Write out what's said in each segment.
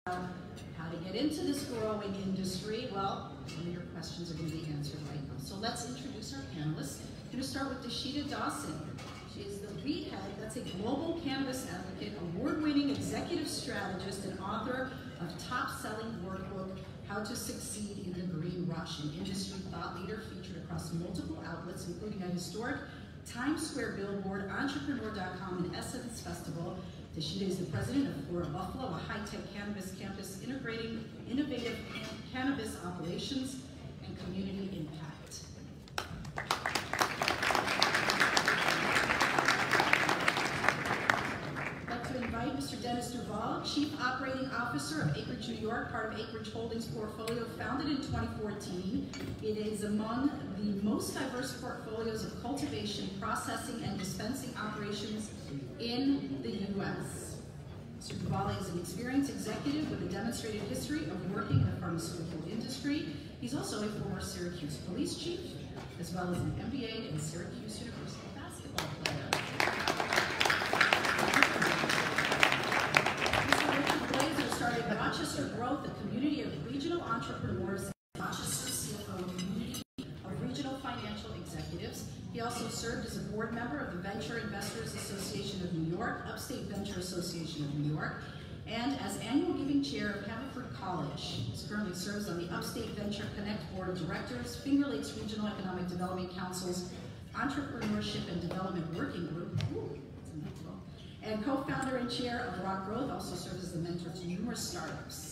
how to get into this growing industry. Well, some of your questions are going to be answered right now. So let's introduce our panelists. I'm going to start with Deshita Dawson. She is the lead head, that's a global cannabis advocate, award-winning executive strategist, and author of top-selling workbook, How to Succeed in the Green Rush, an industry thought leader featured across multiple outlets, including a historic Times Square billboard, entrepreneur.com, and Essence Festival. Deshita is the president of Flora Buffalo, a high-tech cannabis campus integrating innovative cannabis operations and community impact. I'd like to invite Mr. Dennis Duval, Chief Operating Officer of Acreage New York, part of Acreage Holdings portfolio, founded in 2014. It is among the most diverse portfolios of cultivation, processing, and dispensing operations in the U.S. Mr. Duval is an experienced executive with a demonstrated history of working in the pharmaceutical industry. He's also a former Syracuse police chief, as well as an MBA and Syracuse University basketball player. Mr. Richard Blazer started Rochester Growth, a community of regional entrepreneurs, Rochester CFO, a community of regional financial executives. He also served as a board member of the Venture Investors Association of New York, Upstate Venture Association of New York, and as annual giving chair of Haverford College. He currently serves on the Upstate Venture Connect Board of Directors, Finger Lakes Regional Economic Development Council's Entrepreneurship and Development Working Group, and co-founder and chair of Rock Growth, also serves as the mentor to numerous startups.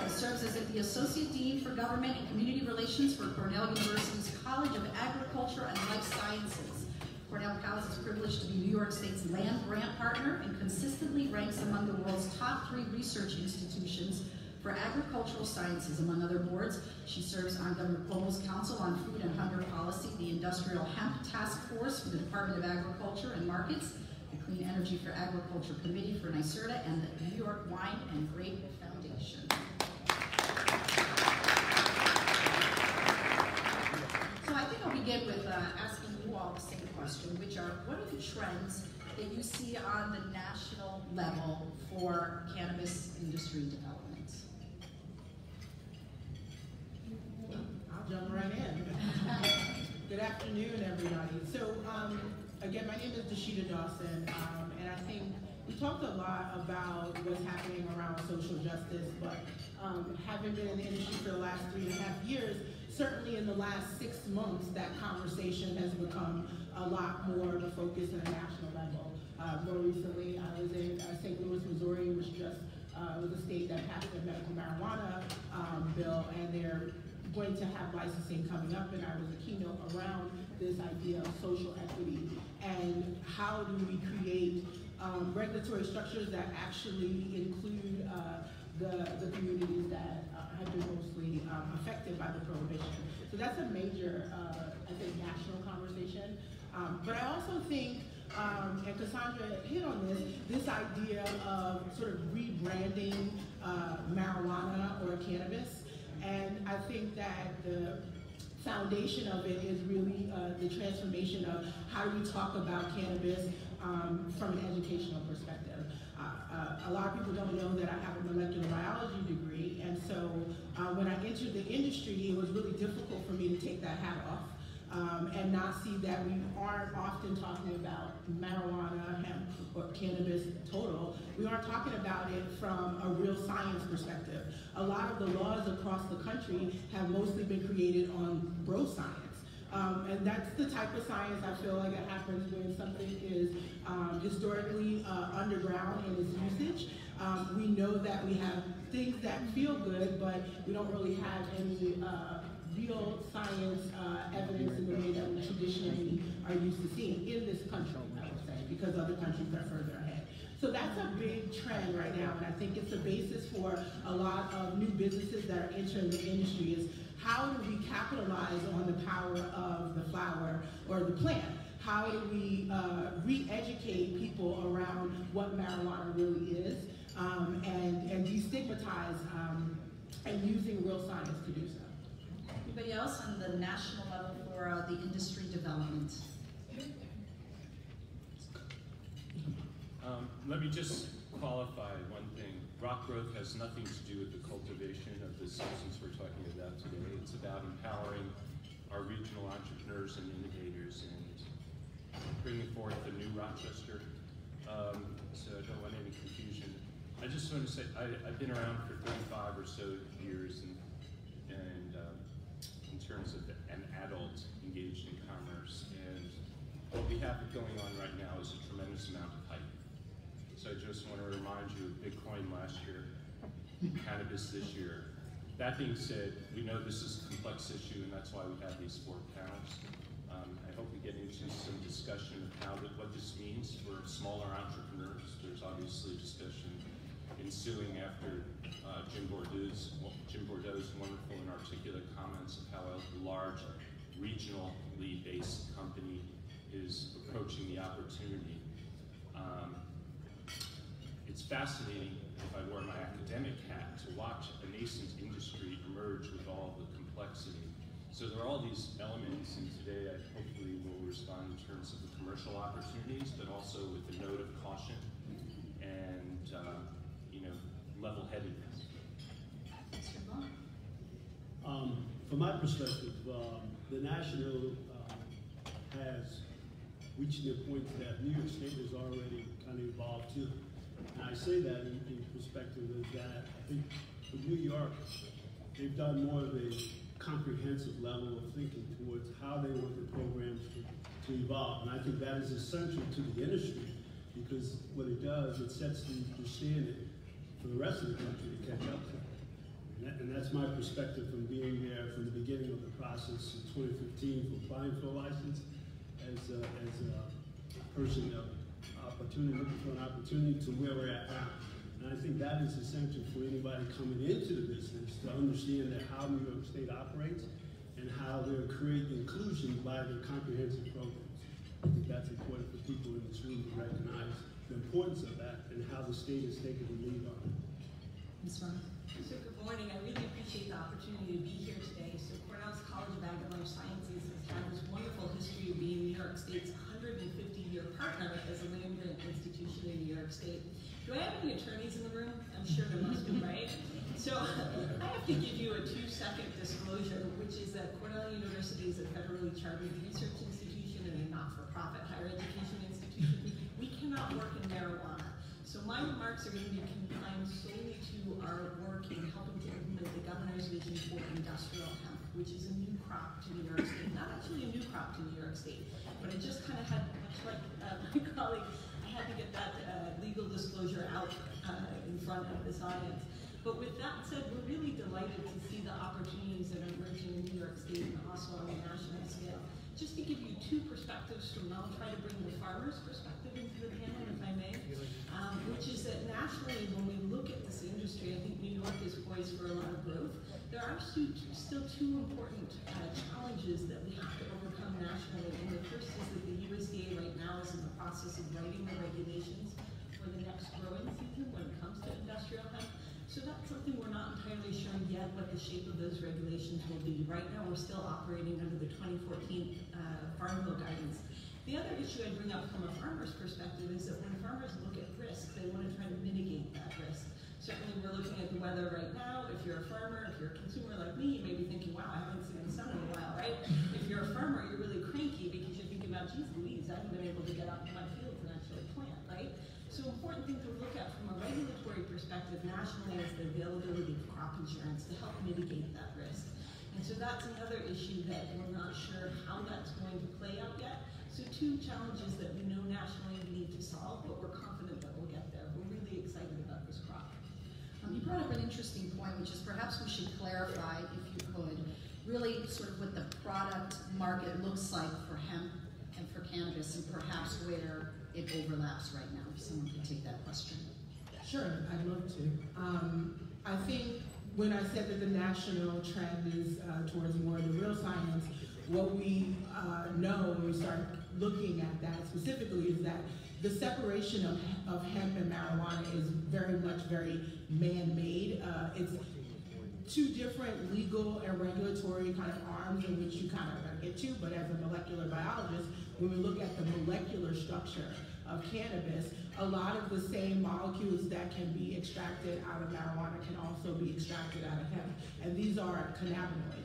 Serves as the Associate Dean for Government and Community Relations for Cornell University's College of Agriculture and Life Sciences. Cornell College is privileged to be New York State's land grant partner and consistently ranks among the world's top 3 research institutions for agricultural sciences. Among other boards, she serves on Governor Cuomo's Council on Food and Hunger Policy, the Industrial Hemp Task Force for the Department of Agriculture and Markets, the Clean Energy for Agriculture Committee for NYSERDA, and the New York Wine and Grape Foundation. So I think I'll begin with asking you all the same question, which are, what are the trends that you see on the national level for cannabis industry development? I'll jump right in. Good afternoon, everybody. So again, my name is Deshita Dawson, and I think we talked a lot about what's happening around social justice, but having been in the industry for the last 3.5 years, certainly in the last 6 months, that conversation has become a lot more of a focus at a national level. More recently, I was in St. Louis, Missouri, which just was a state that passed a medical marijuana bill, and they're going to have licensing coming up, and I was a keynote around this idea of social equity and how do we create regulatory structures that actually include the communities that have been mostly affected by the prohibition. So that's a major, I think, national conversation. But I also think, and Cassandra hit on this idea of sort of rebranding marijuana or cannabis. And I think that the foundation of it is really the transformation of how do we talk about cannabis from an educational perspective. A lot of people don't know that I have a molecular biology degree, and so when I entered the industry, it was really difficult for me to take that hat off and not see that we aren't often talking about marijuana, hemp, or cannabis total. We aren't talking about it from a real science perspective. A lot of the laws across the country have mostly been created on bro science. And that's the type of science I feel like it happens when something is historically underground in its usage. We know that we have things that feel good, but we don't really have any real science evidence in the way that we traditionally are used to seeing in this country, I would say, because other countries are further ahead. So that's a big trend right now, and I think it's a basis for a lot of new businesses that are entering the industry is how do we capitalize on the power of the flower or the plant? How do we re-educate people around what marijuana really is and destigmatize and using real science to do so? Anybody else on the national level for the industry development? Let me just qualify one thing. Rock growth has nothing to do with the cultivation of the substance we're talking about today. It's about empowering our regional entrepreneurs and innovators and bringing forth the new Rochester. So I don't want any confusion. I just want to say I've been around for 35 or so years, and in terms of an adult engaged in commerce, and what we have going on right now is a tremendous amount of hype. So I just want to remind you of Bitcoin last year, cannabis this year. That being said, we know this is a complex issue, and that's why we have these 4 panels. I hope we get into some discussion of what this means for smaller entrepreneurs. There's obviously discussion ensuing after Jim Bordeaux's wonderful and articulate comments of how a large regionally based company is approaching the opportunity. It's fascinating, if I wear my academic hat, to watch a nascent industry emerge with all the complexity. So there are all these elements, and today I hopefully will respond in terms of the commercial opportunities, but also with a note of caution and level-headedness. From my perspective, the national has reached the point that New York State has already kind of evolved too. And I say that in perspective is that I think with New York, they've done more of a comprehensive level of thinking towards how they want the programs to evolve. And I think that is essential to the industry, because what it does, it sets the standard for the rest of the country to catch up to. And that's my perspective from being there from the beginning of the process in 2015 for applying for a license as a person of opportunity, looking for an opportunity, to where we're at now. And I think that is essential for anybody coming into the business to understand that how New York State operates and how they're creating inclusion by their comprehensive programs. I think that's important for people in this room to recognize the importance of that and how the state is taking the lead on it. Ms. Ron. So good morning. I really appreciate the opportunity to be here today. So Cornell's College of Ag and Life Sciences has had this wonderful history of being New York State's 150-year partner as a land-grant institution in New York State. Do I have any attorneys in the room? I'm sure there must be, right? So I have to give you a 2-second disclosure, which is that Cornell University is a federally chartered research institution and a not-for-profit higher education institution. We cannot work in marijuana. So my remarks are going to be confined solely to our work in helping to implement the governor's vision for industrial hemp, which is a new crop to New York State. Not actually a new crop to New York State, but I just kind of had, much like my colleague, I had to get that legal disclosure out in front of this audience. But with that said, we're really delighted to see the opportunities that are emerging in New York State and also on a national scale. Just to give you 2 perspectives from, I'll try to bring the farmer's perspective into the panel, if I may, which is that nationally, when we look at this industry, I think New York is poised for a lot of growth. There are still 2 important challenges that we have to overcome nationally. And the first is that the USDA right now is in the process of writing the regulations for the next growing season when it comes to industrial hemp. So that's something we're not entirely sure yet what the shape of those regulations will be. Right now we're still operating under the 2014 Farm Bill guidance. The other issue I'd bring up from a farmer's perspective is that when farmers look at risk, they want to try to mitigate that risk. Certainly we're looking at the weather right now. If you're a farmer, if you're a consumer like me, you may be thinking, wow, I haven't seen the sun in a while, right? If you're a farmer, you're really cranky because you're thinking about, geez Louise, I haven't been able to get out to my fields and actually plant, right? So important thing to look at from a regulatory perspective nationally is the availability of crop insurance to help mitigate that risk. And so that's another issue that we're not sure how that's going to play out yet. So 2 challenges that we know nationally we need to solve, but we're confident that we'll get there. We're really excited about this crop. You brought up an interesting point, which is perhaps we should clarify, if you could, really sort of what the product market looks like for hemp and for cannabis, and perhaps where it overlaps right now. If someone could take that question. Sure, I'd love to. I think when I said that the national trend is towards more of the real science, what we know when we start looking at that specifically is that the separation of hemp and marijuana is very man-made. It's 2 different legal and regulatory kind of arms in which you kind of get to, but as a molecular biologist, when we look at the molecular structure of cannabis, a lot of the same molecules that can be extracted out of marijuana can also be extracted out of hemp, and these are cannabinoids.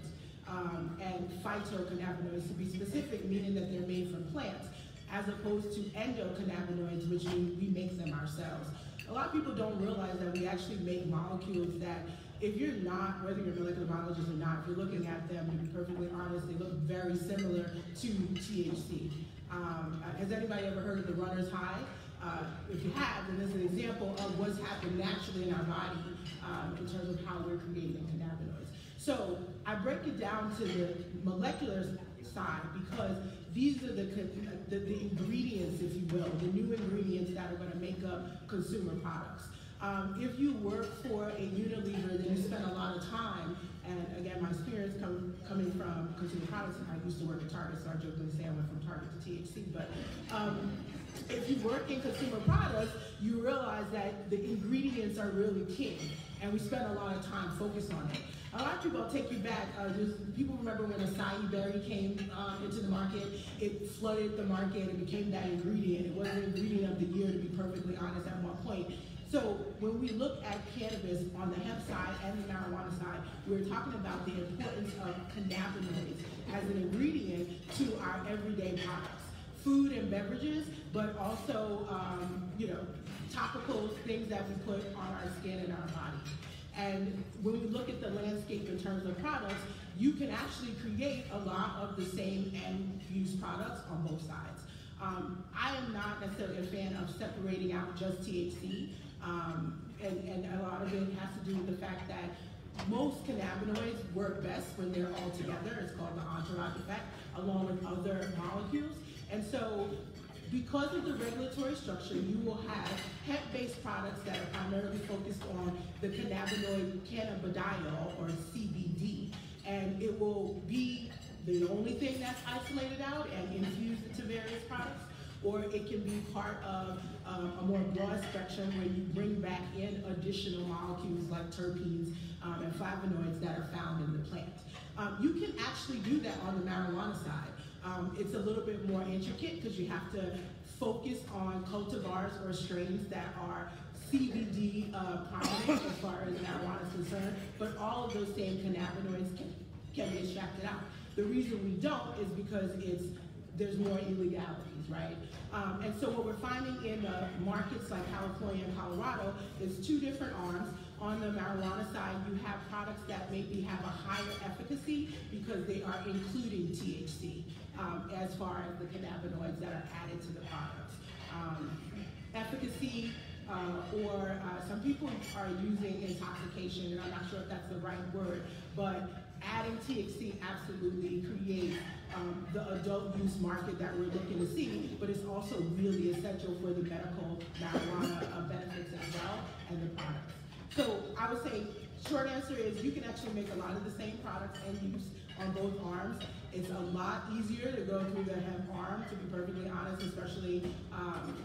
And phytocannabinoids, to be specific, meaning that they're made from plants, as opposed to endocannabinoids, which means we make them ourselves. A lot of people don't realize that we actually make molecules that, if you're not, whether you're a molecular biologist or not, if you're looking at them, to be perfectly honest, they look very similar to THC. Has anybody ever heard of the runner's high? If you have, then this is an example of what's happening naturally in our body in terms of how we're creating cannabinoids. So I break it down to the molecular side because these are the ingredients, if you will, the new ingredients that are going to make up consumer products. If you work for a Unilever, then you spend a lot of time, and again, my experience coming from consumer products, I used to work at Target, so I jokingly say I went from Target to THC, but if you work in consumer products, you realize that the ingredients are really king, and we spend a lot of time focused on it. A lot of people, I'll take you back, people remember when acai berry came into the market, it flooded the market, it became that ingredient. It was the ingredient of the year, to be perfectly honest, at one point. So when we look at cannabis on the hemp side and the marijuana side, we're talking about the importance of cannabinoids as an ingredient to our everyday products. Food and beverages, but also, topicals, things that we put on our skin and our body. And when we look at the landscape in terms of products, you can actually create a lot of the same end-use products on both sides. I am not necessarily a fan of separating out just THC, and a lot of it has to do with the fact that most cannabinoids work best when they're all together. It's called the entourage effect, along with other molecules. And so, because of the regulatory structure, you will have hemp-based products that are primarily focused on the cannabinoid cannabidiol, or CBD, and it will be the only thing that's isolated out and infused into various products, or it can be part of a more broad spectrum where you bring back in additional molecules like terpenes and flavonoids that are found in the plant. You can actually do that on the marijuana side. It's a little bit more intricate because you have to focus on cultivars or strains that are CBD prominent as far as marijuana is concerned, but all of those same cannabinoids can be extracted out. The reason we don't is because there's more illegalities, right? And so what we're finding in markets like California and Colorado is two different arms. On the marijuana side, you have products that maybe have a higher efficacy because they are including THC as far as the cannabinoids that are added to the products. Efficacy, or some people are using intoxication, and I'm not sure if that's the right word, but adding THC absolutely creates the adult use market that we're looking to see, but it's also really essential for the medical marijuana benefits as well and the products. So I would say, short answer is you can actually make a lot of the same products and use on both arms. It's a lot easier to go through the hemp arm, to be perfectly honest, especially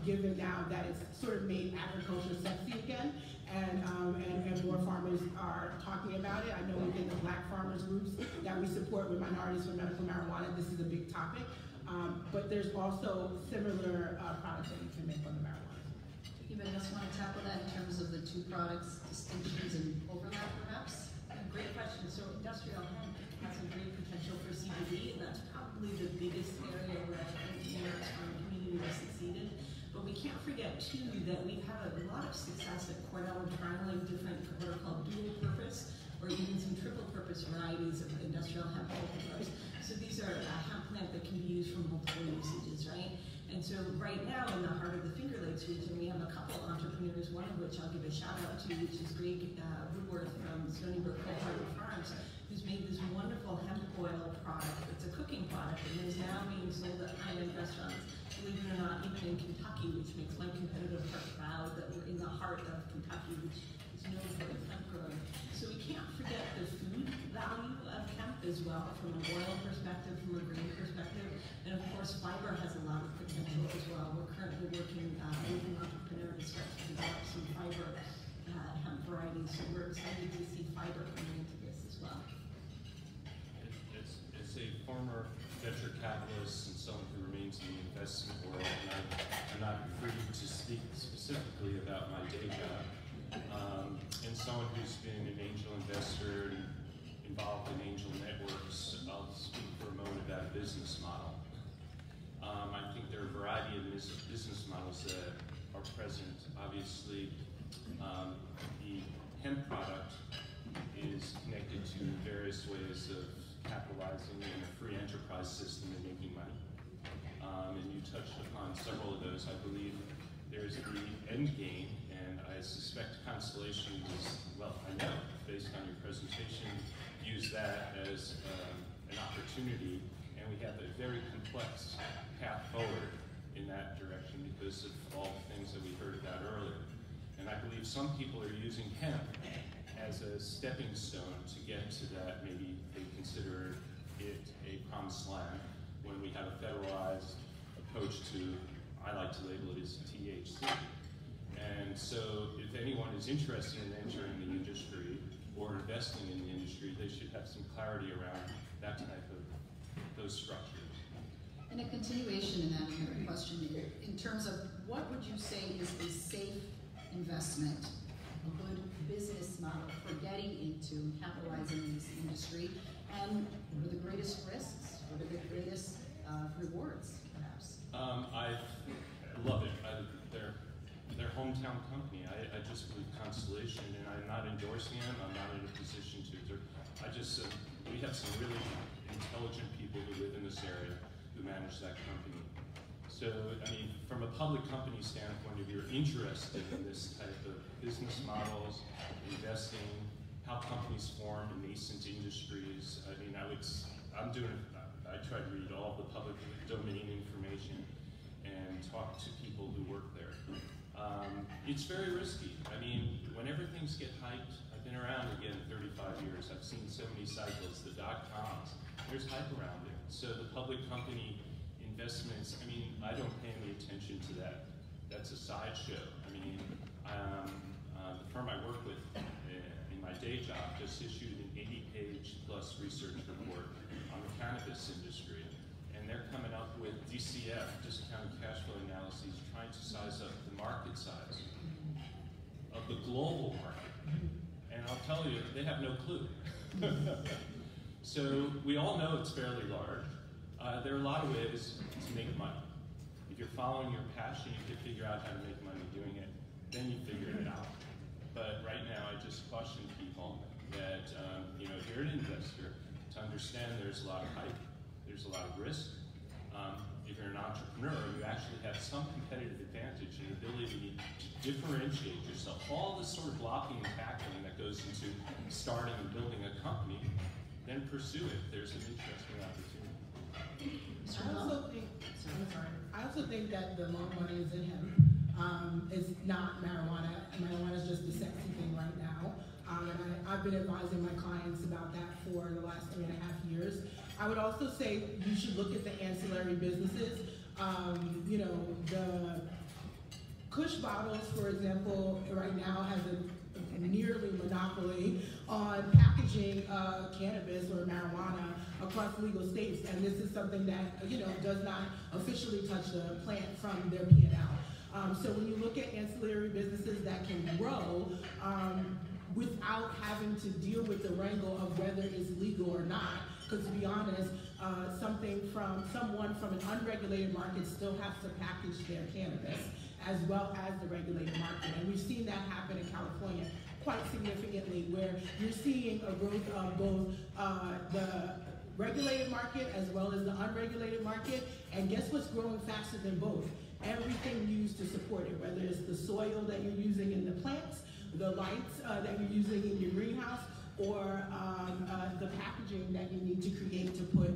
given now that it's sort of made agriculture sexy again, and more farmers are talking about it. I know within the Black farmers groups that we support with Minorities for Medical Marijuana, this is a big topic, but there's also similar products that you can make on the marijuana. Anybody else want to tackle that in terms of the two products, distinctions and overlap perhaps? Great question. So industrial hemp has a great potential for CBD, and that's probably the biggest area where I think the York community has succeeded. But we can't forget too that we've had a lot of success at Cornell in trialing different what are called dual purpose or even some triple purpose varieties of industrial hemp cultivars. So these are a hemp plant that can be used for multiple usages, right? And so right now in the heart of the Finger Lakes region, we have a couple entrepreneurs, one of which I'll give a shout out to, which is Greg Woodworth from Stony Brook Cold Farms, who's made this wonderful hemp oil product. It's a cooking product and is now being sold at high-end restaurants, believe it or not, even in Kentucky, which makes my competitive heart proud that we're in the heart of Kentucky, which is known for its hemp growing. So we can't forget the food value of hemp as well, from an oil perspective, from a grain perspective, and of course fiber has a lot of potential as well. We're currently working with an entrepreneur to start to develop some fiber hemp varieties, so we're excited to see fiber coming into this as well. It's a former venture capitalist and someone who remains in the investment world, and I'm not free speak specifically about my day job. And someone who's been an angel investor and involved in angel networks, I'll speak for a moment about a business model. I think there are a variety of business models that are present. Obviously, the hemp product is connected to various ways of capitalizing in a free enterprise system and making money. And you touched upon several of those. I believe there's the end game, and I suspect Constellation is, well, I know, based on your presentation, use that as an opportunity, and we have a very complex path forward in that direction because of all the things that we heard about earlier. And I believe some people are using hemp as a stepping stone to get to that. Maybe they consider it a promised land when we have a federalized approach to, I like to label it as THC. And so if anyone is interested in entering the industry or investing in the industry, they should have some clarity around that type of those structures. And a continuation in that question, in terms of what would you say is a safe investment, a good business model for getting into capitalizing in this industry, and what are the greatest risks? What are the greatest rewards, perhaps? I love it. Their hometown company. I just believe Constellation, and I'm not endorsing them. I'm not in a position to. We have some really intelligent people who live in this area who manage that company. So, I mean, from a public company standpoint, if you're interested in this type of business models, investing, how companies form in nascent industries, I mean, I try to read all the public domain information and talk to people who work there. It's very risky. I mean, whenever things get hyped, I've been around again 35 years. I've seen so many cycles, the dot-coms, there's hype around it. So the public company investments, I mean, I don't pay any attention to that. That's a sideshow. I mean, the firm I work with in my day job just issued an 80-page plus research report on the cannabis industry. And they're coming up with DCF, discounted cash flow analyses, trying to size up the market size of the global market. And I'll tell you, they have no clue. So we all know it's fairly large. There are a lot of ways to make money. If you're following your passion, you can figure out how to make money doing it, then you figure it out. But right now, I just caution people that, if you're an investor, to understand there's a lot of hype, there's a lot of risk. If you're an entrepreneur, you actually have some competitive advantage and ability to differentiate yourself. All this sort of blocking and tackling that goes into starting and building a company, then pursue it. There's an interesting opportunity. I also think that the long money is in hemp. It's not marijuana. Marijuana is just the sexy thing right now. And I've been advising my clients about that for the last 3.5 years. I would also say you should look at the ancillary businesses. The Kush bottles, for example, right now has a nearly monopoly on packaging cannabis or marijuana across legal states, and this is something that does not officially touch the plant from their P&L. So when you look at ancillary businesses that can grow without having to deal with the wrangle of whether it's legal or not, because to be honest, someone from an unregulated market still has to package their cannabis as well as the regulated market. And we've seen that happen in California quite significantly, where you're seeing a growth of both the regulated market as well as the unregulated market. And guess what's growing faster than both? Everything used to support it, whether it's the soil that you're using in the plants, the lights that you're using in your greenhouse, or the packaging that you need to create to put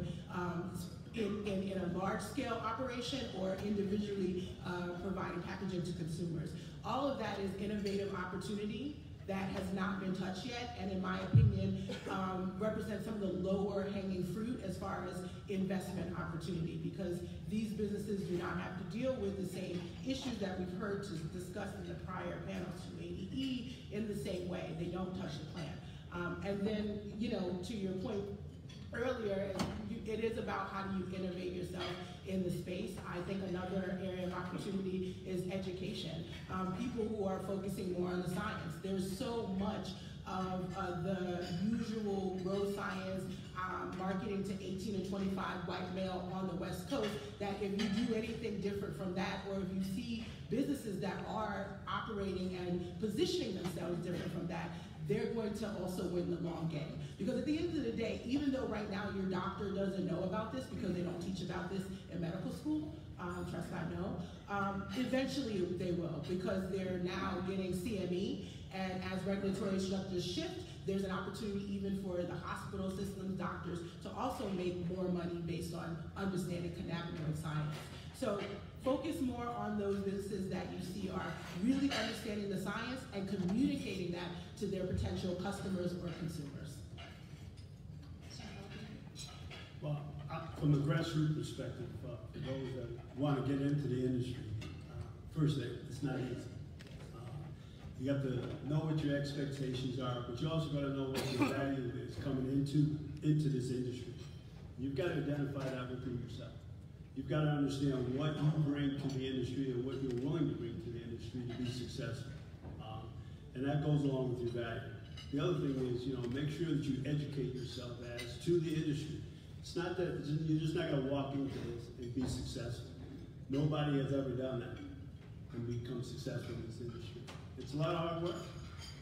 in a large-scale operation or individually providing packaging to consumers. All of that is innovative opportunity that has not been touched yet, and in my opinion, represents some of the lower hanging fruit as far as investment opportunity, because these businesses do not have to deal with the same issues that we've heard discussed in the prior panels, 280E, in the same way. They don't touch the plant. And then, to your point, earlier, it is about how do you innovate yourself in the space. I think another area of opportunity is education. People who are focusing more on the science. There's so much of the usual growth science, marketing to 18 and 25 white male on the West Coast, that if you do anything different from that, or if you see businesses that are operating and positioning themselves different from that, they're going to also win the long game. Because at the end of the day, even though right now your doctor doesn't know about this because they don't teach about this in medical school, trust I know, eventually they will, because they're now getting CME, and as regulatory structures shift, there's an opportunity even for the hospital systems, doctors, to also make more money based on understanding cannabinoid science. So focus more on those businesses that you see are really understanding the science and communicating that to their potential customers or consumers. Well, from a grassroots perspective, for those that want to get into the industry, first, it's not easy. You have to know what your expectations are, but you also got to know what your value is coming into this industry. You've got to identify that within yourself. You've got to understand what you bring to the industry and what you're willing to bring to the industry to be successful. And that goes along with your value. The other thing is, make sure that you educate yourself as to the industry. It's not that you're just not going to walk into this and be successful. Nobody has ever done that and become successful in this industry. It's a lot of hard work.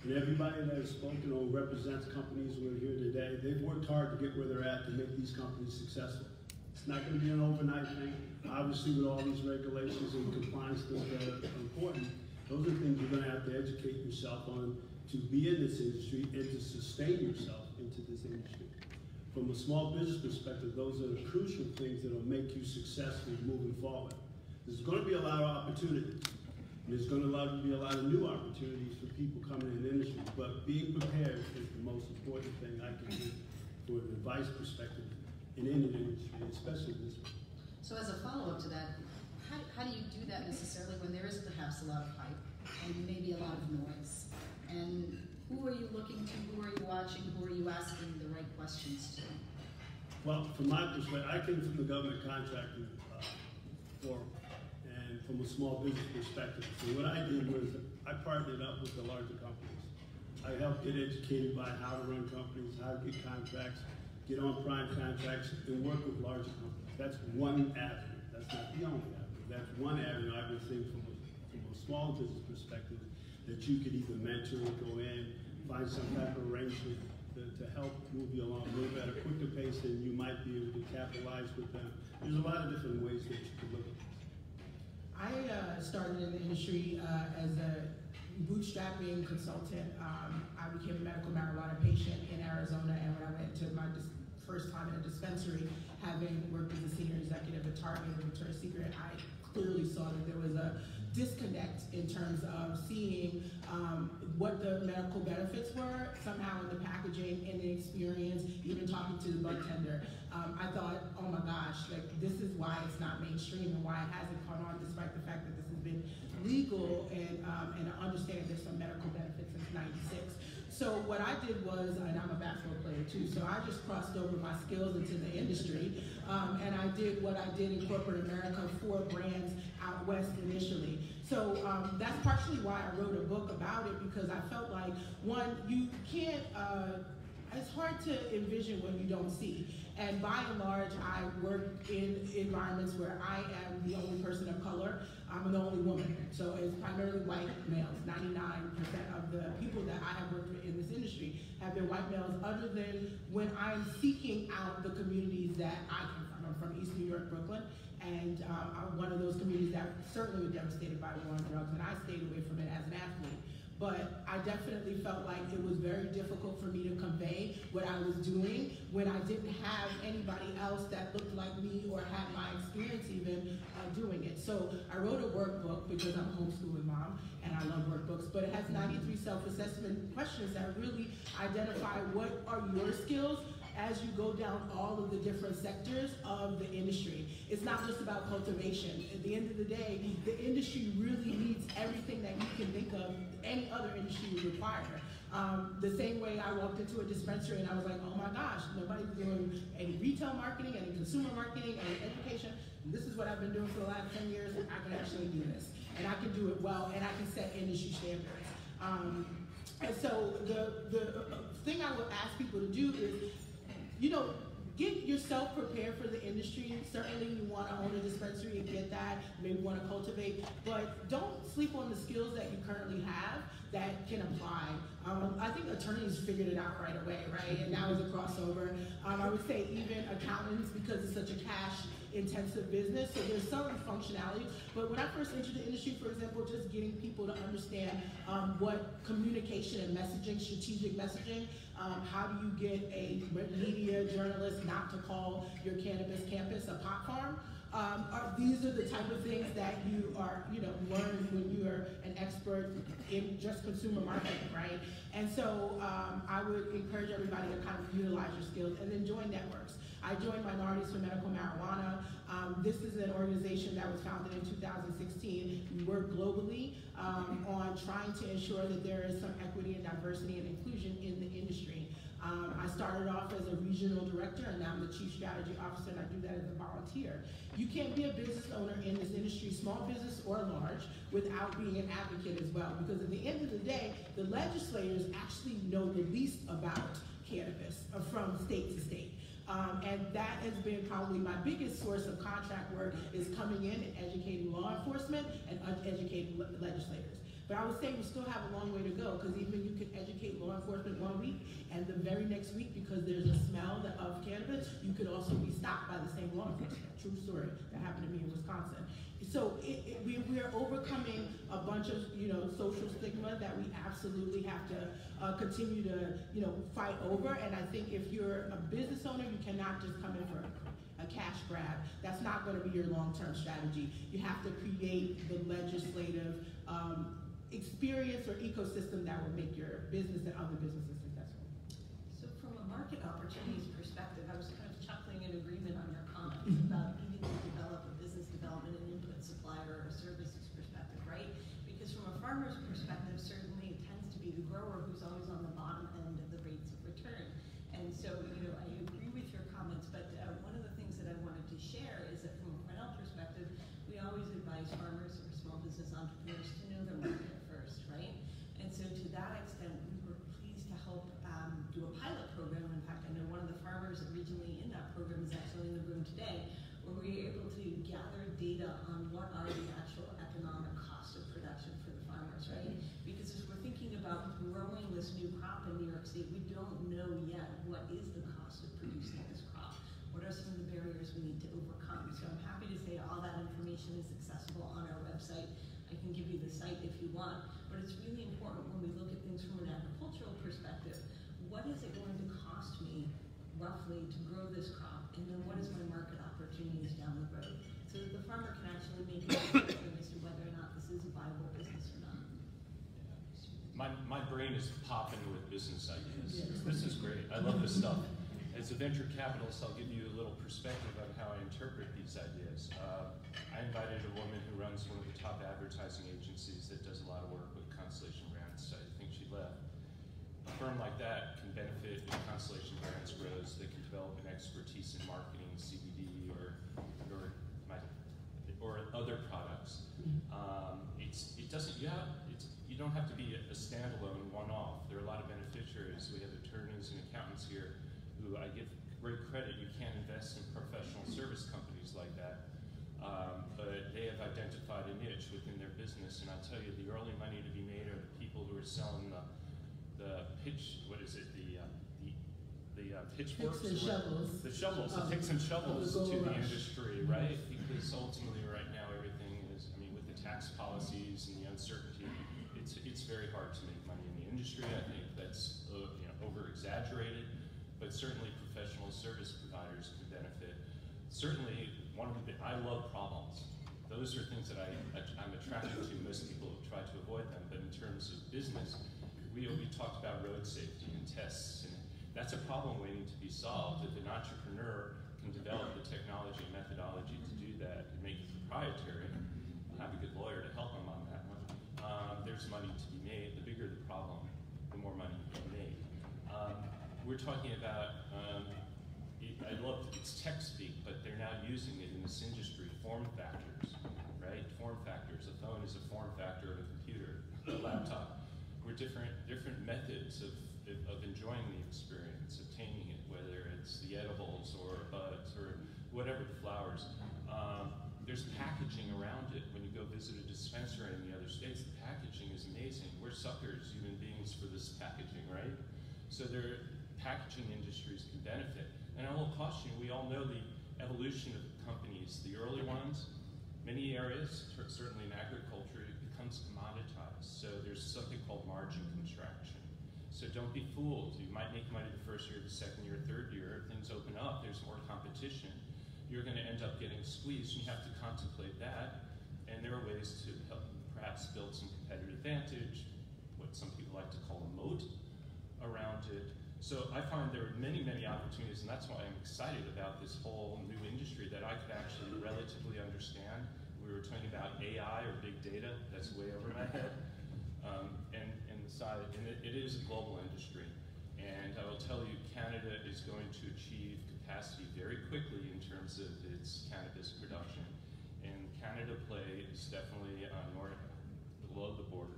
And everybody that has spoken or represents companies who are here today, they've worked hard to get where they're at to make these companies successful. It's not going to be an overnight thing. Obviously, with all these regulations and compliance things that are important, those are things you're going to have to educate yourself on to be in this industry and to sustain yourself into this industry. From a small business perspective, those are the crucial things that will make you successful moving forward. There's going to be a lot of opportunities. There's going to be a lot of new opportunities for people coming in the industry, but being prepared is the most important thing I can do for an advice perspective in any industry, especially this one. So as a follow-up to that, how do you do that necessarily when there is perhaps a lot of hype and maybe a lot of noise? And who are you looking to, who are you watching, who are you asking the right questions to? Well, from my perspective, I came from the government contracting forum. From a small business perspective. So what I did was I partnered up with the larger companies. I helped get educated by how to run companies, how to get contracts, get on prime contracts, and work with larger companies. That's one avenue. That's not the only avenue. That's one avenue I would think from a small business perspective that you could either mentor, go in, find some type of arrangement to help move you along a little bit at a quicker pace than you might be able to capitalize with them. There's a lot of different ways that you could look at this. I started in the industry as a bootstrapping consultant. I became a medical marijuana patient in Arizona, and when I went to my first time in a dispensary, having worked as a senior executive at Target and Victoria's Secret, I clearly saw that there was a disconnect in terms of seeing what the medical benefits were somehow in the packaging, in the experience, even talking to the bud tender. I thought, oh my gosh, like this is why it's not mainstream and why it hasn't caught on, despite the fact that this has been legal and I understand there's some medical benefits since '96. So what I did was, and I'm a basketball player too, so I just crossed over my skills into the industry, and I did what I did in corporate America for brands out west initially. So that's partially why I wrote a book about it, because I felt like, one, you can't, it's hard to envision what you don't see. And by and large, I work in environments where I am the only person of color. I'm the only woman. So it's primarily white males. 99% of the people that I have worked with in this industry have been white males, other than when I'm seeking out the communities that I come from. I'm from East New York, Brooklyn, and I'm one of those communities that certainly was devastated by the war on drugs, and I stayed away from it as an athlete. But I definitely felt like it was very difficult for me to convey what I was doing when I didn't have anybody else that looked like me or had my experience even doing it. So I wrote a workbook because I'm a homeschooling mom and I love workbooks, but it has 93 self-assessment questions that really identify what are your skills as you go down all of the different sectors of the industry. It's not just about cultivation. At the end of the day, the industry really needs meets everything that you can think of any other industry would require. The same way I walked into a dispensary and I was like, oh my gosh, nobody's doing any retail marketing, any consumer marketing, any education. And this is what I've been doing for the last 10 years. I can actually do this. And I can do it well, and I can set industry standards. And so the thing I would ask people to do is, get yourself prepared for the industry. Certainly you want to own a dispensary and get that, maybe want to cultivate, but don't sleep on the skills that you currently have that can apply. I think attorneys figured it out right away, right? And now it's a crossover. I would say even accountants, because it's such a cash-intensive business, so there's some functionality. But when I first entered the industry, for example, just getting people to understand what communication and messaging, strategic messaging, how do you get a media journalist not to call your cannabis campus a pot farm? These are the type of things that you are, learn when you are an expert in just consumer marketing, right? And so I would encourage everybody to kind of utilize your skills and then join networks. I joined Minorities for Medical Marijuana. This is an organization that was founded in 2016. We work globally on trying to ensure that there is some equity and diversity and inclusion in the industry. I started off as a regional director, and now I'm the chief strategy officer, and I do that as a volunteer. You can't be a business owner in this industry, small business or large, without being an advocate as well. Because at the end of the day, the legislators actually know the least about cannabis from state to state. And that has been probably my biggest source of contract work, is coming in and educating law enforcement and educating legislators. But I would say we still have a long way to go, because even you can educate law enforcement one week, and the very next week, because there's a smell of cannabis, you could also be stopped by the same law enforcement. True story that happened to me in Wisconsin. So we are overcoming a bunch of social stigma that we absolutely have to continue to fight over. And I think if you're a business owner, you cannot just come in for a cash grab. That's not going to be your long-term strategy. You have to create the legislative experience or ecosystem that will make your business and other businesses successful. So from a market opportunities perspective, I was kind of chuckling in agreement on your comments about needing to develop a business development and input supplier or services perspective, right? Because from a farmer's perspective, certainly it tends to be the grower who's always on the bottom end of the rates of return. And so, I agree with your comments, but one of the things that I wanted to share is that from a Cornell perspective, we always advise farmers or small business entrepreneurs to know their market first, right? And so to that extent, we were pleased to help do a pilot program. In fact, I know one of the farmers originally in that program is actually in the room today, where we were able to gather data on what are the actual economic costs of production for the farmers, right? Because as we're thinking about growing this new crop in New York State, we don't know yet what is the cost of producing this crop. What are some of the barriers we need to overcome? So I'm happy to say all that information is accessible on our website. I can give you the site if you want, but it's really important when we look at things from an agricultural perspective. What is it going to cost me roughly to grow this crop, and then what is my market opportunities down the road, so that the farmer can actually make a decision as to whether or not this is a viable business or not. My brain is popping with business ideas. This is great. I love this stuff. As a venture capitalist, I'll give you a little perspective on how I interpret these ideas. I invited a woman who runs one of the top advertising agencies that does a lot of work with Constellation Brands. I think she left. A firm like that can benefit if Constellation Brands grows. They can develop an expertise in marketing, CBD, or other products. You don't have to be a standalone one-off. There are a lot of beneficiaries. We have attorneys and accountants here who I give great credit. You can't invest in professional service companies like that, but they have identified a niche within their business. And I'll tell you, the early money to be made are the people who are selling the pitchforks, picks and shovels. the shovels, the picks and shovels to the industry, right? Because ultimately, right now, everything is, with the tax policies and the uncertainty, it's very hard to make money in the industry. I think that's over-exaggerated, but certainly professional service providers can benefit. Certainly, I love problems. Those are things that I'm attracted to. Most people try to avoid them, but in terms of business, we talked about road safety and tests, and that's a problem waiting to be solved. If an entrepreneur can develop the technology and methodology to do that and make it proprietary, I'll have a good lawyer to help them on that one. there's money to be made. The bigger the problem, the more money to be made. We're talking about, I love it's tech speak, but they're now using it in this industry, form factors, right? Form factors. A phone is a form factor of a computer, a laptop. We're different methods of enjoying the experience, obtaining it, whether it's the edibles or buds or whatever the flowers. There's packaging around it. When you go visit a dispensary in the other states, the packaging is amazing. We're suckers, human beings, for this packaging, right? So packaging industries can benefit. And I will caution you, we all know the evolution of companies. The early ones, many areas, certainly in agriculture, it becomes commoditized. So there's something called margin contraction. So don't be fooled. You might make money the first year, the second year, third year. If things open up, there's more competition. You're going to end up getting squeezed. You have to contemplate that. And there are ways to help perhaps build some competitive advantage, what some people like to call a moat around it. So I find there are many, many opportunities, and that's why I'm excited about this whole new industry that I could actually relatively understand. We were talking about AI or big data. That's way over my head. And it is a global industry. And I will tell you, Canada is going to achieve capacity very quickly in terms of its cannabis production. And Canada Play is definitely below the border.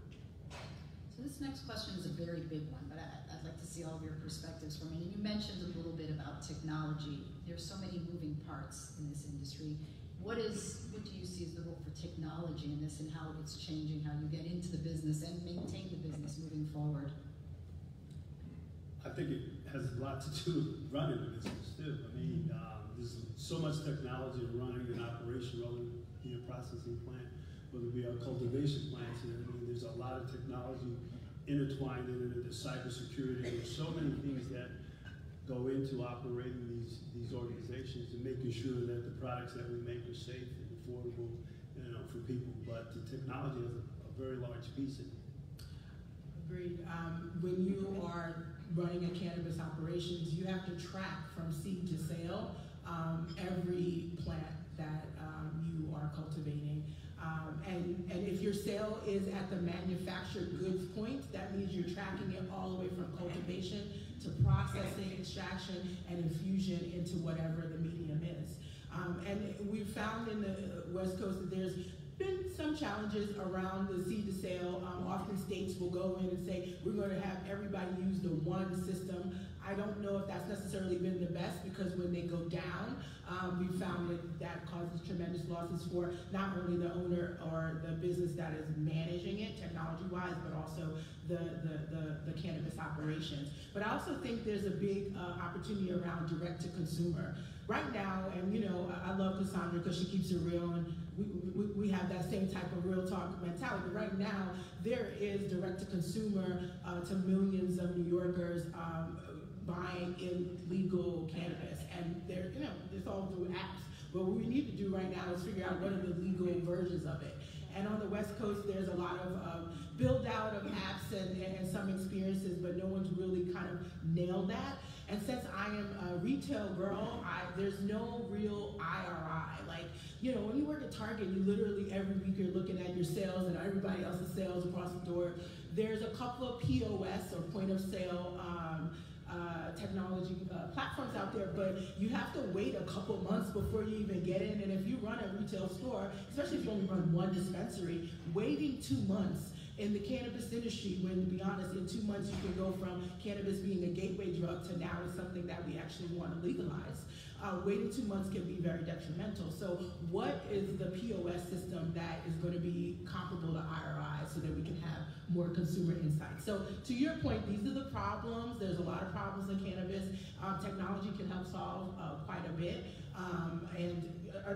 So this next question is a very big one, but I'd like to see all of your perspectives from it. And you mentioned a little bit about technology. There's so many moving parts in this industry. What do you see as the role for technology in this and how it's changing, how you get into the business and maintain the business moving forward? I think it has a lot to do with running the business too. I mean, there's so much technology in running an operation, rather than be a processing plant, whether it be our cultivation plants. And I mean, there's a lot of technology intertwined in it. There's cybersecurity. There's so many things that go into operating these organizations and making sure that the products that we make are safe and affordable, for people. But the technology has a very large piece in it. Agreed. When you are running a cannabis operations, you have to track from seed to sale every plant that you are cultivating. And if your sale is at the manufactured goods point, that means you're tracking it all the way from cultivation to processing, extraction, and infusion into whatever the medium is. And we've found in the West Coast that there's been some challenges around the seed to sale. Often states will go in and say, we're going to have everybody use the one system. I don't know if that's necessarily been the best, because when they go down, we found that causes tremendous losses for not only the owner or the business that is managing it technology-wise, but also the cannabis operations. But I also think there's a big opportunity around direct-to-consumer. Right now, and I love Cassandra because she keeps it real, and we have that same type of real talk mentality. But right now, there is direct-to-consumer to millions of New Yorkers buying illegal cannabis, and it's all through apps. But what we need to do right now is figure out what are the legal versions of it. And on the West Coast, there's a lot of build out of apps and some experiences, but no one's really kind of nailed that. And since I am a retail girl, there's no real IRI. Like, when you work at Target, you literally every week you're looking at your sales and everybody else's sales across the door. There's a couple of POS or point of sale technology platforms out there, but you have to wait a couple months before you even get in. And if you run a retail store, especially if you only run one dispensary, waiting 2 months in the cannabis industry, when, to be honest, in 2 months you can go from cannabis being a gateway drug to now it's something that we actually want to legalize. Waiting 2 months can be very detrimental. So what is the POS system that is going to be comparable to IRI so that we can have more consumer insight? So to your point, these are the problems. There's a lot of problems in cannabis. Technology can help solve quite a bit. And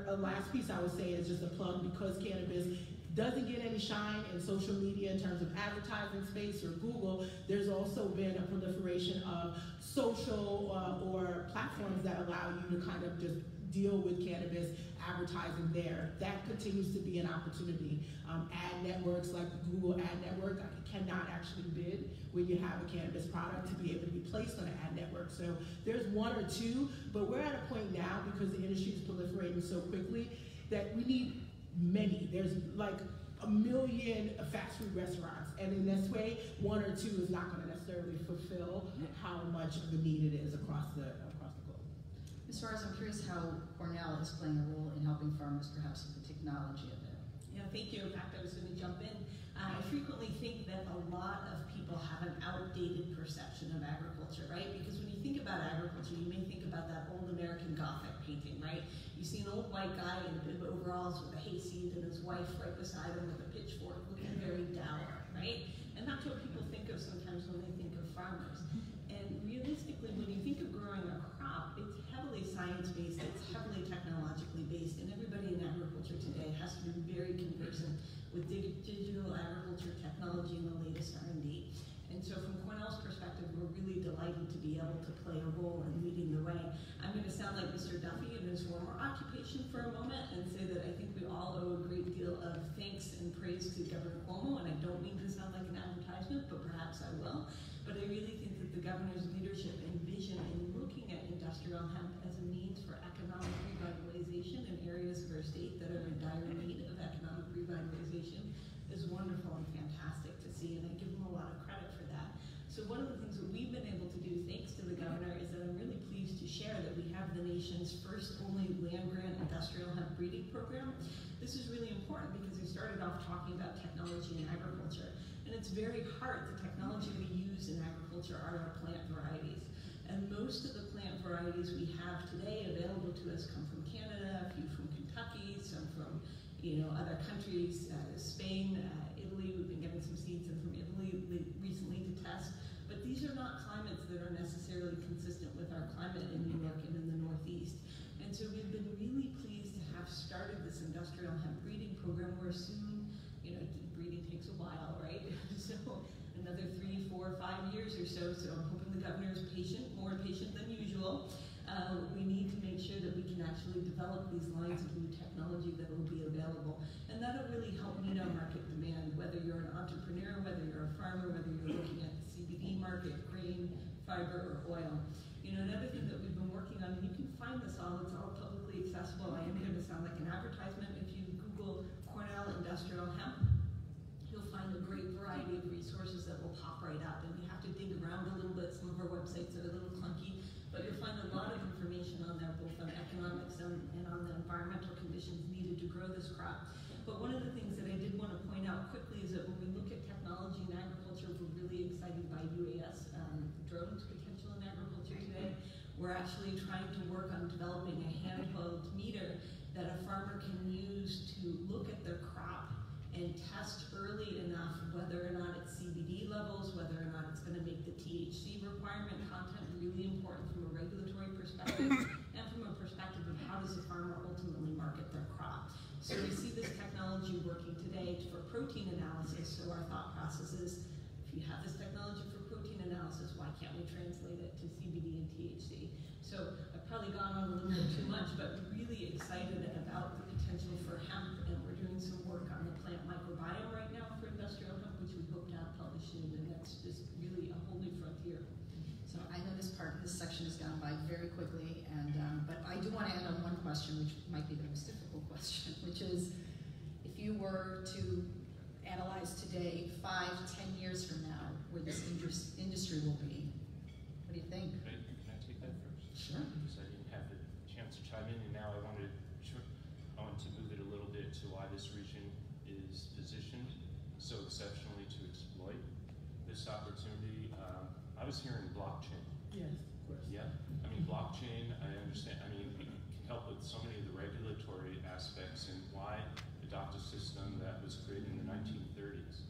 a last piece I would say is just a plug, because cannabis doesn't get any shine in social media in terms of advertising space or Google. There's also been a proliferation of social or platforms that allow you to kind of just deal with cannabis advertising there. That continues to be an opportunity. Ad networks like the Google Ad Network cannot actually bid when you have a cannabis product to be able to be placed on an ad network. So there's one or two, but we're at a point now, because the industry is proliferating so quickly, that we need many. There's like a million fast food restaurants, and in this way, one or two is not going to necessarily fulfill how much of the need it is across the globe. Ms. Suarez, I'm curious how Cornell is playing a role in helping farmers, perhaps with the technology of it. Yeah, thank you. In fact, I was going to jump in. I frequently think that a lot of people have an outdated perception of agriculture, right? Because when you think about agriculture, you may think about that old American Gothic painting, right? You see an old white guy in a bit of overalls with a hayseed and his wife right beside him with a pitchfork looking very dour, right? And that's what people think of sometimes when they think of farmers. And realistically, when you think of growing a crop, it's heavily science-based, it's heavily technologically based, and everybody in agriculture today has to be very conversant with digital agriculture technology and the latest R&D. And so from Cornell's perspective, we're really delighted to be able to play a role in leading the way. I'm going to sound like Mr. Duffy in his former occupation for a moment and say that I think we all owe a great deal of thanks and praise to Governor Cuomo, and I don't mean to sound like an advertisement, but perhaps I will. But I really think that the governor's leadership and vision in looking at industrial hemp as a means for economic revitalization in areas of our state that are in dire need of economic revitalization is wonderful and fantastic to see, and I give him a lot of credit for that. So one of the things that we've been able to do, thanks to the governor, is that I'm really pleased to share that we have the nation's first only land-grant industrial hemp breeding program. This is really important because we started off talking about technology in agriculture, and it's very hard. The technology we use in agriculture are our plant varieties. And most of the plant varieties we have today available to us come from Canada, a few from Kentucky, some from other countries, Spain, Italy. We've been getting some seeds in from Italy recently to test. But these are not climates that are necessarily consistent with our climate in New York and in the Northeast. And so we've been really pleased to have started this industrial hemp breeding program where soon, breeding takes a while, right? So another 3, 4, 5 years or so. So I'm hoping the governor is patient, more patient than usual. We need to make sure that we can actually develop these lines of new technology that will be available. And that'll really help meet our market demand, whether you're an entrepreneur, whether you're a farmer, whether you're looking at the CBD market, grain, fiber, or oil. Another thing that we've been working on, and you can find this all, it's all publicly accessible. I am going to sound like an advertisement. If you Google Cornell Industrial Hemp, you'll find a great variety of resources that will pop right up. And you have to dig around a little bit. Some of our websites are a little clunky, but you'll find a lot of information on there, both on economics and on the environmental conditions needed to grow this crop. But one of the things that I did want to point out quickly is that when we look at technology in agriculture, we're really excited by UAS, drones potential in agriculture today. We're actually trying to work on developing a handheld meter that a farmer can use to look at their crop and test early enough whether or not it's CBD levels, whether or not it's going to make the THC requirement content really important from a regulatory perspective and from a perspective of how does the farmer ultimately market their crop. So we see this technology working today for protein analysis. So our thought process is, if you have this technology for protein analysis, why can't we translate it to CBD and THC? So I've probably gone on a little bit too much, but really excited about the potential for hemp, and we're doing some work on the plant microbiome right now for industrial hemp, which we hope to have published soon, and that's just really a whole new frontier. So I know this section has gone by very quickly, and but I do want to end on one question, which might be the most difficult question, which is, if you were to analyze today, 5, 10 years from now, where this industry will be, what do you think? Can I take that first? Sure. Because I didn't have the chance to chime in, and now I want to move it a little bit to why this region is positioned so exceptionally to exploit this opportunity. I was hearing blockchain. Yes, of course. Yeah, I mean blockchain, I understand, I mean it can help with so many of the regulatory aspects, and why adopt a system that was created in the 1930s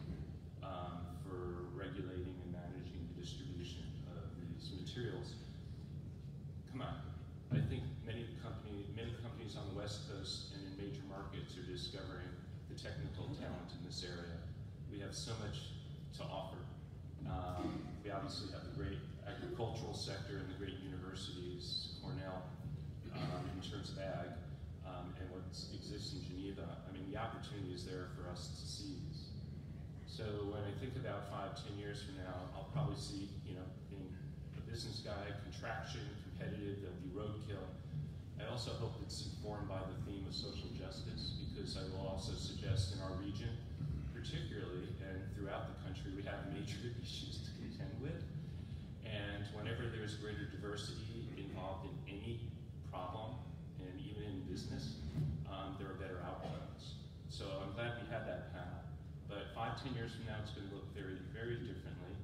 for regulating and managing the distribution of these materials. Come on, I think many companies on the West Coast and in major markets are discovering the technical talent in this area. We have so much to offer. We obviously have the great agricultural sector and the great universities, Cornell, in terms of ag, and what exists in Geneva. I mean, the opportunity is there for us to seize. So when I think about 5, 10 years from now, I'll probably see, being a business guy, contraction, competitive, there'll be roadkill. I also hope it's informed by the theme of social justice, because I will also suggest in our region, particularly, and throughout the country, we have major issues to contend with. And whenever there's greater diversity involved in any problem, and even in business, there are better outcomes. So I'm glad we had that panel. But 5, 10 years from now, it's going to look very, very differently.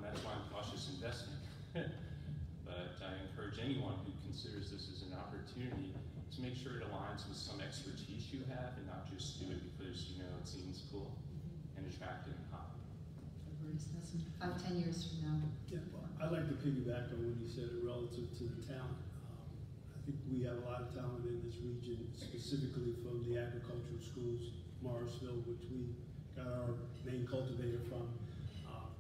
That's why I'm cautious investing. But I encourage anyone who considers this as an opportunity to make sure it aligns with some expertise you have and not just do it because you know it seems cool and attractive and hot. 5, 10 years from now. Yeah, well, I'd like to piggyback on what you said relative to the talent. I think we have a lot of talent in this region, specifically from the agricultural schools, Morrisville, which we got our main cultivator from,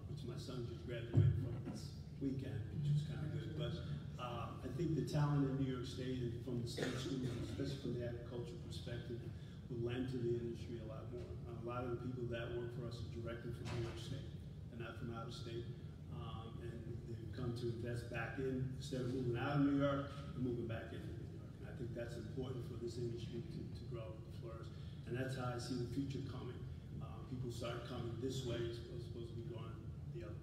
which my son just graduated from this weekend, which was kind of good. But I think the talent in New York State and from the state schools, especially from the agricultural perspective, will lend to the industry a lot more. A lot of the people that work for us are directly from New York State and not from out of state. And they've come to invest back in, instead of moving out of New York, and moving back into New York. And I think that's important for this industry to grow and flourish. And that's how I see the future coming. People start coming this way, as opposed to be going the other.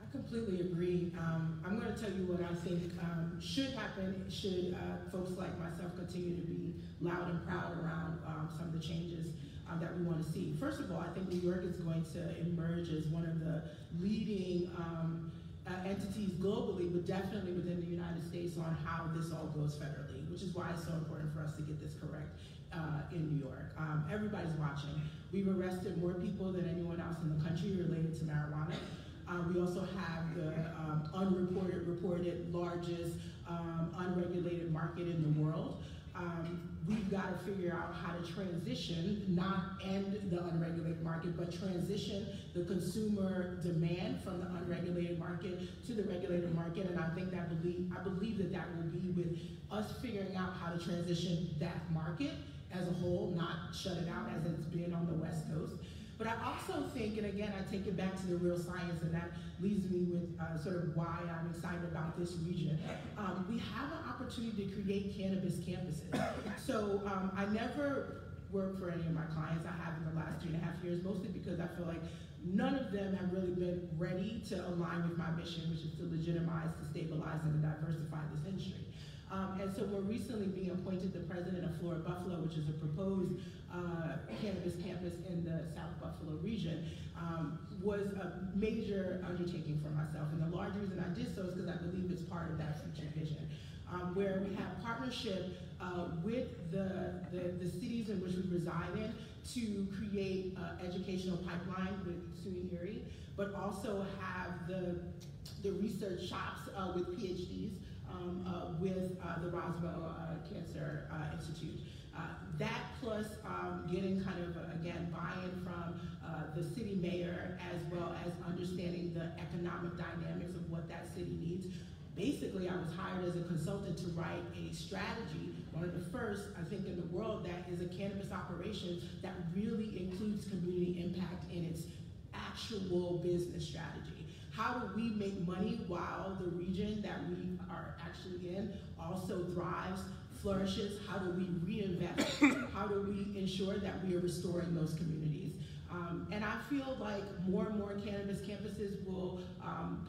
I completely agree. I'm going to tell you what I think should happen should folks like myself continue to be loud and proud around some of the changes that we want to see. First of all, I think New York is going to emerge as one of the leading entities globally, but definitely within the United States on how this all goes federally, which is why it's so important for us to get this correct in New York. Everybody's watching. We've arrested more people than anyone else in the country related to marijuana. We also have the reported largest unregulated market in the world. We've got to figure out how to transition, not end the unregulated market, but transition the consumer demand from the unregulated market to the regulated market. And I think that I believe that will be with us figuring out how to transition that market as a whole, not shut it out as it's been on the West Coast. But I also think, and again, I take it back to the real science, and that leaves me with sort of why I'm excited about this region. We have an opportunity to create cannabis campuses. So I never worked for any of my clients. I have in the last 3.5 years, mostly because I feel like none of them have really been ready to align with my mission, which is to legitimize, to stabilize, and to diversify this industry. And so we're recently being appointed the president of Flora Buffalo, which is a proposed cannabis campus in the South Buffalo region, was a major undertaking for myself. And the large reason I did so is because I believe it's part of that future vision, where we have partnership with the cities in which we reside in to create educational pipeline with SUNY Erie, but also have the research shops with PhDs with the Roswell Cancer Institute. That plus getting kind of, again, buy-in from the city mayor, as well as understanding the economic dynamics of what that city needs. Basically, I was hired as a consultant to write a strategy, one of the first, I think, in the world that is a cannabis operation that really includes community impact in its actual business strategy. How do we make money while the region that we are actually in also thrives, flourishes? How do we reinvest? How do we ensure that we are restoring those communities? And I feel like more and more cannabis campuses will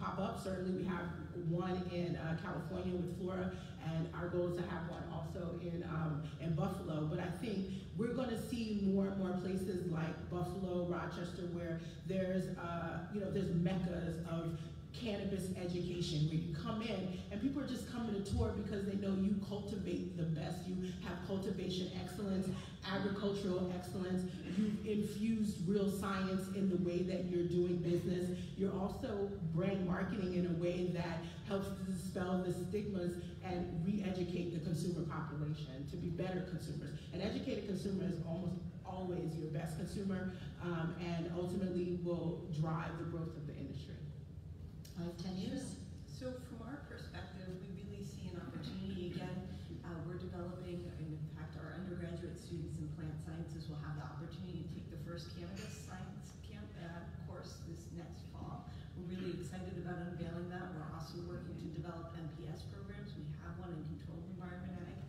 pop up. Certainly we have one in California with Flora, and our goal is to have one also in Buffalo. But I think we're going to see more and more places like Buffalo, Rochester, where there's there's meccas of cannabis education, where you come in and people are just coming to tour because they know you cultivate the best. You have cultivation excellence, agricultural excellence. You've infused real science in the way that you're doing business. You're also brand marketing in a way that helps to dispel the stigmas and re-educate the consumer population to be better consumers. An educated consumer is almost always your best consumer, and ultimately will drive the growth of the industry. 5, 10 years? So from our perspective, we really see an opportunity. Again, we're developing, in fact, our undergraduate students in plant sciences will have the opportunity to take the first cannabis science course this next fall. We're really excited about unveiling that. We're also working to develop MPS programs. We have one in controlled environment ag,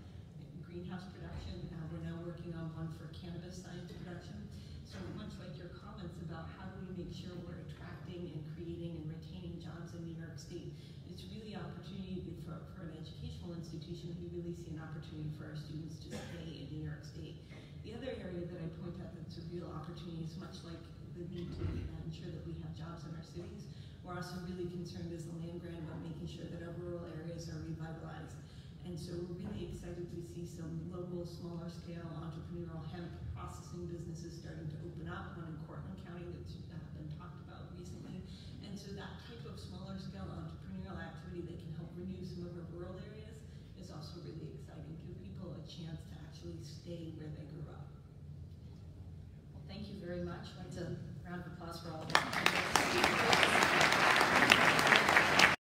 greenhouse production. We're now working on one for cannabis science production. So much like your comments about how do we make sure we're attracting and creating and retaining jobs in New York State, it's really an opportunity for an educational institution. We really see an opportunity for our students to stay in New York State. The other area that I point out that's a real opportunity is much like the need to ensure that we have jobs in our cities. We're also really concerned as the land grant about making sure that our rural areas are revitalized. And so we're really excited to see some local, smaller scale entrepreneurial hemp processing businesses starting to open up, one in Cortland County that's been talked about recently. And so that type of smaller scale entrepreneurial activity that can help renew some of our rural areas is also really exciting, give people a chance to actually stay where they grew up. Well, thank you very much. That's a round of applause for all of us.